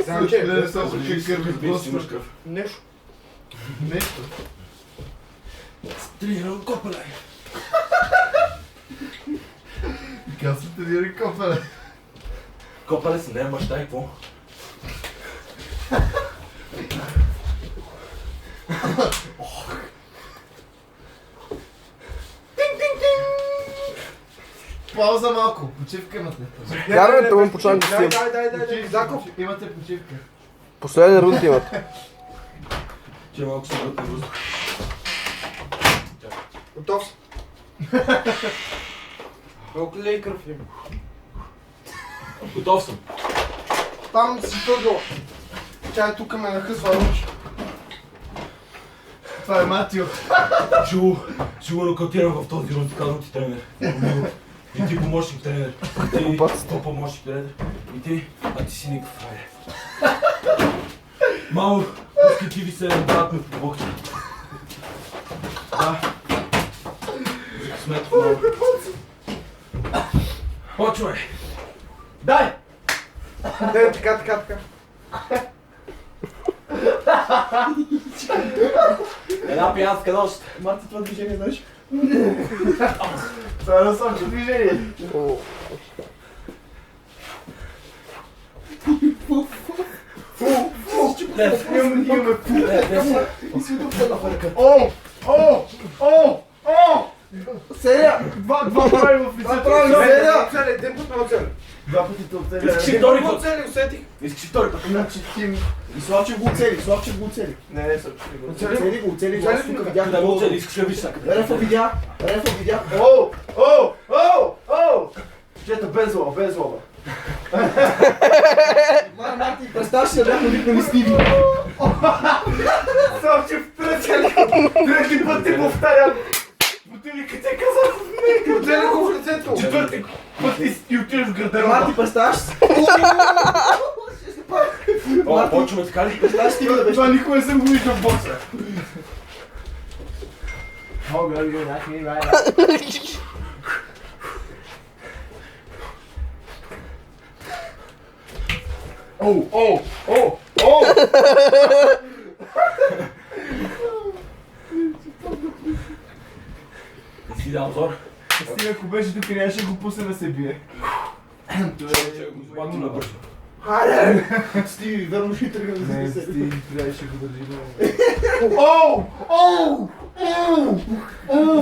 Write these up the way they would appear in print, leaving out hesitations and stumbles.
Не само че кръв, имаш кръв. нещо. Тренирам копеле. Казва тренирай копеле. Копеле си, не е баща и какво? Пауза малко, почивка имате. Караме това почнем да снимам. Дай, Заков, имате почивка. Последен рунд имат. Че малко се върта въздух. Готов си. Колко ли кръв има? Готов съм. Там си тъгъл. Чай тук ме нахъсва руки. Това е Матио. Ще го нокаутирам в този рунд, казвам ти тренер. И ти помощник тренер. И ти помощник тренер. И ти, а ти си никакъв фраер. Мамо, пускай ти ви се брат ме помогче. Да. За късметов малко. Почвай! Дай! Дай, така. Една пиянска нощ. Марти, това движение знаеш? Това е насочи движение. Имаме Серия! Два прави в лицето. Серия! Един път ме оцели. Два пъти те оцели. Искаш и втори път. Оцели, усетих. Искаш и втори път. Значи ти... И Славчев го оцели, Славчев го оцели. Не, Славчев го оцели. Оцели го, оцели го. Аз тук видях. Къде го оцели? Искаш да виж сега. Рефа видя. Чета без злоба. Марти, представяш се, бяхме викнали Стиви. Славчев, трети път ти повтарям. Бутиликата е казах в него. Оцели го в лицето. Четвърти път ти отиваш в гардероба. Марти, представяш се. О, почваме така ли? Представяш Стиви да беше. Това никога не съм го виждал в бокса. Не си дал зор. Стига, ако беше тук, нямаше го пусне да се бие. Бати набързо. Стиви, верно ще тръгна да Не, се Стиги, трябваше го държи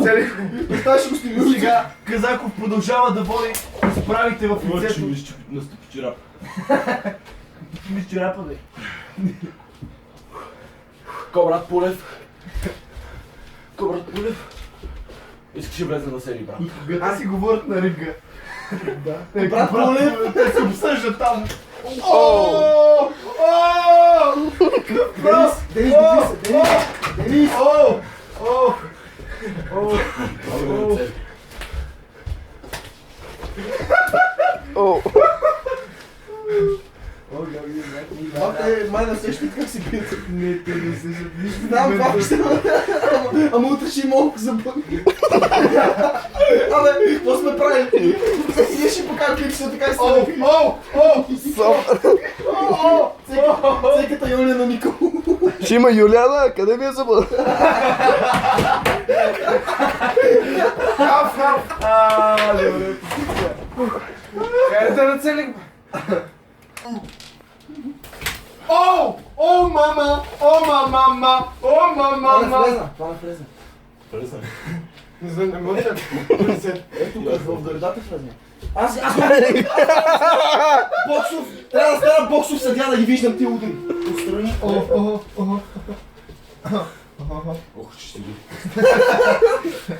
Цели го. Представяш го Стиви. Сега Казаков продължава да води справите в Лъчи лицето. ми ще настъпи черап. Мисля, че рапа бе. Брат Пулев. Брат Пулев. Искаш да влезе на серии, брат. Аз си говорят на рига. Да. Брат Пулев. Те се обсъждат там. Денис, Денис. Май на сещат как си бият. Не, те не се нищо. Знам това ще ама утре ще има малко забъдни. Абе, какво сме правили? Ние ще покажем как са така и цеката Юлия на Никол. Ще има Юлиана, къде ми е зъба? Добре. Хайде да нацелих. Мама! Това не влезна. Влезе. Не знам, не може. Ето в дърдата влезна. Аз боксов, трябва да стана боксов съдя да ги виждам тия удари. Отстрани. Ох, че ще ги.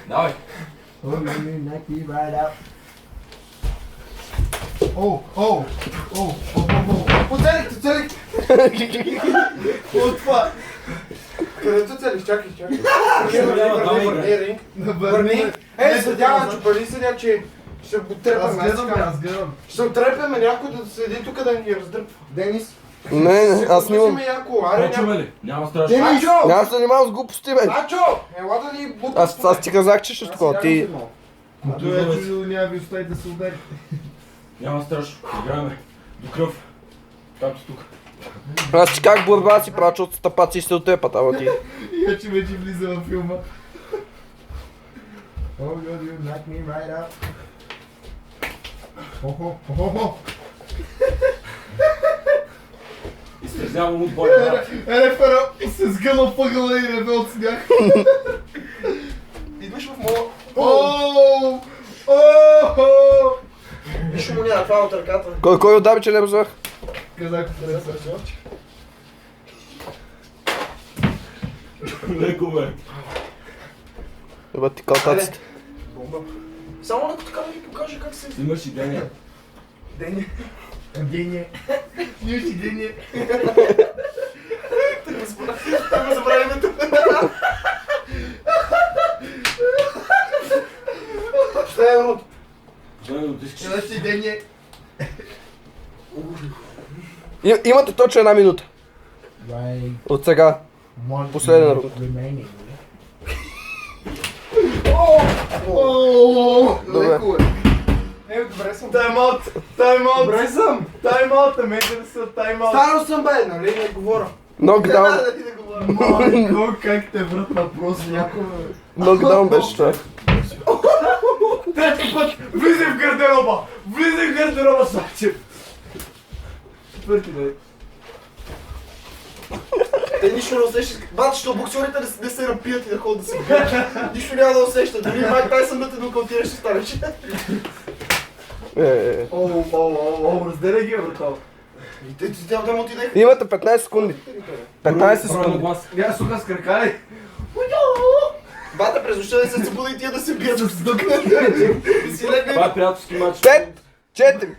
Давай. Оцелих! От това! Където целих? Чакай. Върни! Съдя, чупали съдя, че ще го трепаме. Аз гледам. Ще отрепеме някой да седи тук да ни раздръпва. Денис. Не, аз снимам. Почваме ли? Няма страшно. Денис! Няма да се занимавам с глупости, бе. Ачо! Ела да ни бутна. Аз ти казах, че ще такова. Ти... Той е чудо, няма ви остави да се удари. Няма страшно. Играме. До кръв. Както тук. Аз как борба си правя, защото стъпаци ще се отепат, ама ти. Иначе вече влиза във филма. Oh God, you knock me right out. Хо-хо. Изтързявам от боя. Рефера се сгъна въгъла и реве от смях. Идваш в моя... Ооо! Нищо му няма, това е от ръката. Кой удари, че не разбрах? Казах, Леко бе. Еба ти калтаците. Бомба. Само леко така да ми покажа как се... Имаш и Деня. Деня. Гение. Ние си гение. Тъй го забравя името. Последен рунд. Знаме да отискаш. Ще си гение. Имате точно една минута. От сега. Последен рунд. Добре. Леко е. Добре съм. Тайм-аут. Тайм-аут. Добре съм. Тайм-аут, мете да са тайм-аут. Станал съм бе, нали не говоря. Нокдаун. Да ти да говоря. Майко, как те врат на просто някой. Нокдаун беше това. Трети път, влизай в гардероба! Влизай в гардероба, Славчев! Четвърти да е. Те нищо не усещат. Бат, що боксерите не се напият и да ходят да се бият. Нищо няма да усещат. Дори Майк Тайсън да те нокаутира ще станеш. Оу, разделя ги, братал. И те там отидеха. Имате 15 секунди. 15 Броя на секунди. глас. Я сука с крака ли? Бата, през нощта да се събуда и тия да се бият с дъка. И си легне. Това е приятелски матч. 5, 4,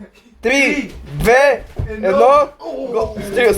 3, 2, 1. Стига, стига.